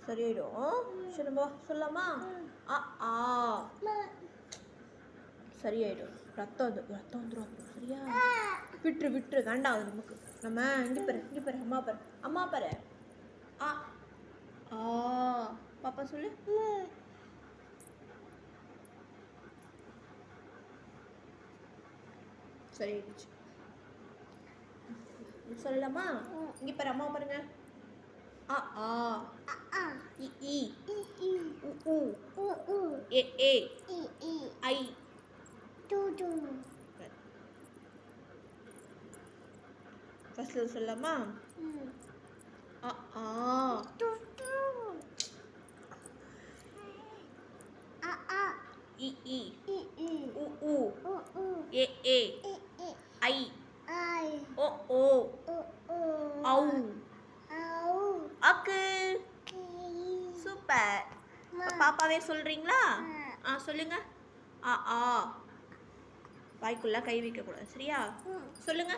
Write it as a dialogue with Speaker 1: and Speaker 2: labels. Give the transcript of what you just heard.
Speaker 1: சரியாயிடும். சொல்லுங்க சொல்லலாமா? அ ஆ சரியாயிடும். ரத்தம் வந்துடும் அப்புறம். சரியா? விட்டுரு வேண்டாம் அது நமக்கு. நம்ம இங்கே பாரு அம்மா பாரு. ஆ ஆ பாப்பா சொல்லு. சரியாயிடுச்சு. சொல்லலாமா? இங்கே பாரு அம்மா பாருங்க. அ ஆ இ ஈ உ ஊ ஏ ஏ ஐ ஃபர்ஸ்ட்ல சொல்லலாமா? அ ஆ இ ஈ உ ஊ ஏ ஏ ஐ ஓ ஓ ஔ அக்கு. சூப்பர். பாப்பாவே சொல்றீங்களா? சொல்லுங்க. அ ஆ வாய்க்குள்ள கை வைக்க கூடாது. சரியா? சொல்லுங்க.